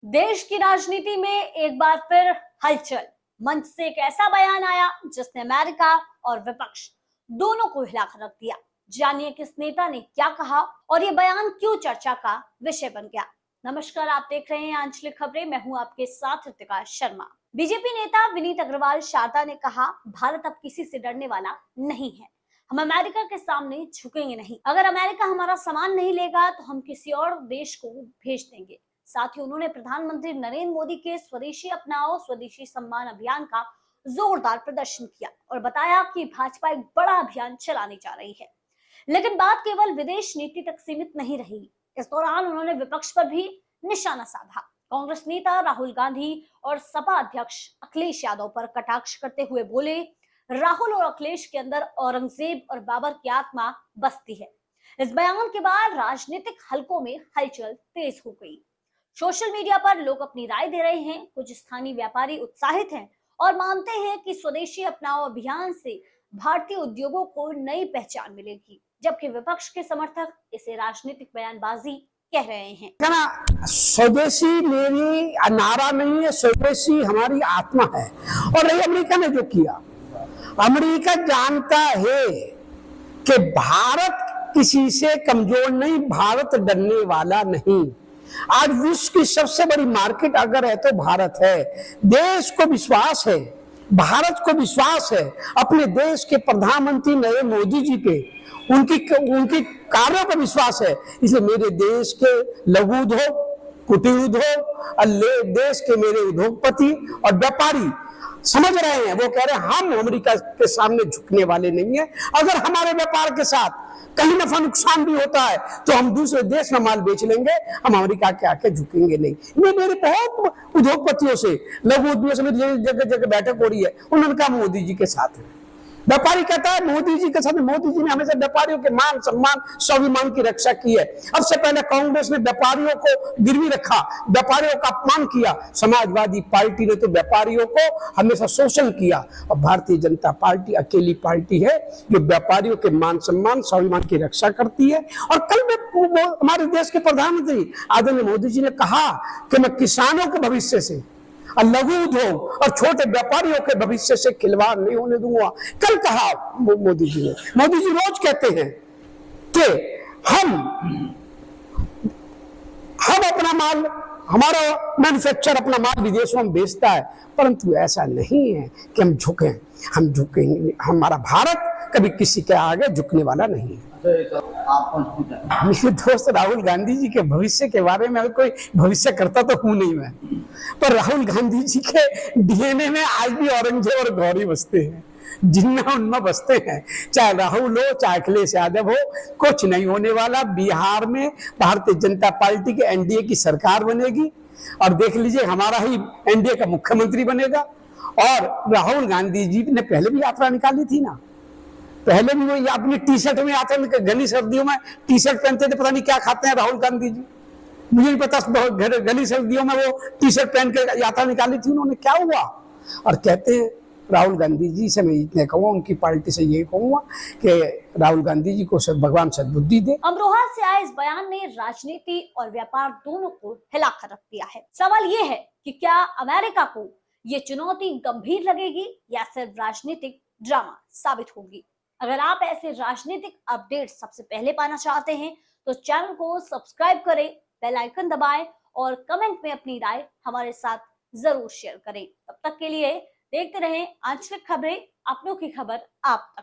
देश की राजनीति में एक बार फिर हलचल। मंच से एक ऐसा बयान आया जिसने अमेरिका और विपक्ष दोनों को हिलाकर रख दिया। जानिए किस नेता ने क्या कहा और ये बयान क्यों चर्चा का विषय बन गया। नमस्कार, आप देख रहे हैं आंचलिक खबरें। मैं हूं आपके साथ ऋतिका शर्मा। बीजेपी नेता विनीत अग्रवाल शारदा ने कहा, भारत अब किसी से डरने वाला नहीं है। हम अमेरिका के सामने झुकेंगे नहीं। अगर अमेरिका हमारा सामान नहीं लेगा तो हम किसी और देश को भेज देंगे। साथ ही उन्होंने प्रधानमंत्री नरेंद्र मोदी के स्वदेशी अपनाओ स्वदेशी सम्मान अभियान का जोरदार प्रदर्शन किया और बताया कि भाजपा एक बड़ा अभियान चलाने जा रही है। लेकिन बात केवल विदेश नीति तक सीमित नहीं रही। इस दौरान उन्होंने विपक्ष पर भी निशाना साधा। कांग्रेस नेता राहुल गांधी और सपा अध्यक्ष अखिलेश यादव पर कटाक्ष करते हुए बोले, राहुल और अखिलेश के अंदर औरंगजेब और बाबर की आत्मा बसती है। इस बयान के बाद राजनीतिक हलकों में हलचल तेज हो गई। सोशल मीडिया पर लोग अपनी राय दे रहे हैं। कुछ स्थानीय व्यापारी उत्साहित हैं और मानते हैं कि स्वदेशी अपनाओ अभियान से भारतीय उद्योगों को नई पहचान मिलेगी, जबकि विपक्ष के समर्थक इसे राजनीतिक बयानबाजी कह रहे हैं। स्वदेशी मेरी नारा नहीं है, स्वदेशी हमारी आत्मा है। और ये अमेरिका ने जो किया, अमेरिका जानता है कि भारत किसी से कमजोर नहीं, भारत डरने वाला नहीं। आज विश्व की सबसे बड़ी मार्केट अगर है तो भारत है। देश को विश्वास है, भारत को विश्वास है अपने देश के प्रधानमंत्री नरेंद्र मोदी जी पे, उनकी कार्यों पर विश्वास है। इसलिए मेरे देश के लघु उद्योग, कुटीर उद्योग और देश के मेरे उद्योगपति और व्यापारी समझ रहे हैं, वो कह रहे हैं हम अमेरिका के सामने झुकने वाले नहीं है। अगर हमारे व्यापार के साथ कहीं नफा नुकसान भी होता है तो हम दूसरे देश में माल बेच लेंगे, हम अमेरिका के आके झुकेंगे नहीं। ये मेरे बहुत उद्योगपतियों से, लघु उद्योगों से मेरी जगह जगह बैठक हो रही है, उन्होंने कहा मोदी जी के साथ है। व्यापारी कहता है मोदी जी के साथ। मोदी जी ने हमेशा व्यापारियों के मान सम्मान स्वाभिमान की रक्षा की है। अब से पहले कांग्रेस ने व्यापारियों को गिरवी रखा, व्यापारियों का अपमान किया। समाजवादी पार्टी ने तो व्यापारियों को हमेशा शोषण किया। और भारतीय जनता पार्टी अकेली पार्टी है जो व्यापारियों के मान सम्मान स्वाभिमान की रक्षा करती है। और कल में हमारे देश के प्रधानमंत्री आदरणीय मोदी जी ने कहा कि मैं किसानों के भविष्य से और लघु उद्योग और छोटे व्यापारियों के भविष्य से खिलवाड़ नहीं होने दूंगा। कल कहा मोदी जी ने। मोदी जी रोज कहते हैं कि हम अपना माल, हमारा मैन्युफैक्चर अपना माल विदेशों में बेचता है, परंतु ऐसा नहीं है कि हम झुकें। हम झुकेंगे, हमारा भारत कभी किसी के आगे झुकने वाला नहीं है। मेरे दोस्त राहुल गांधी जी के भविष्य के बारे में कोई भविष्य करता तो हूं नहीं मैं, पर राहुल गांधी जी के डीएनए में आज भी औरंगजेब और गौरी बसते हैं, जिनमें उनमें बसते हैं। चाहे राहुल हो चाहे अखिलेश यादव हो, कुछ नहीं होने वाला। बिहार में भारतीय जनता पार्टी के एनडीए की सरकार बनेगी और देख लीजिए हमारा ही एनडीए का मुख्यमंत्री बनेगा। और राहुल गांधी जी ने पहले भी यात्रा निकाली थी ना, पहले भी वो अपनी टी शर्ट में आते हैं, घनी सर्दियों में टी शर्ट पहनते थे, पता नहीं क्या खाते हैं राहुल गांधी जी, मुझे नहीं पता। घनी सर्दियों में वो टी शर्ट पहन के यात्रा निकाली थी उन्होंने, क्या हुआ। और कहते हैं राहुल गांधी जी से मैं इतने कहूँगा, उनकी पार्टी से ये कहूंगा कि राहुल गांधी जी को भगवान सद्बुद्धि दे। अमरोहा से आए इस बयान ने राजनीति और व्यापार दोनों को हिलाकर रख दिया है। सवाल ये है कि क्या अमेरिका को ये चुनौती गंभीर लगेगी या सिर्फ राजनीतिक ड्रामा साबित होगी। अगर आप ऐसे राजनीतिक अपडेट सबसे पहले पाना चाहते हैं तो चैनल को सब्सक्राइब करें, बेल आइकन दबाएं और कमेंट में अपनी राय हमारे साथ जरूर शेयर करें। तब तक के लिए देखते रहें आंचलिक खबरें, अपनों की खबर आप तक।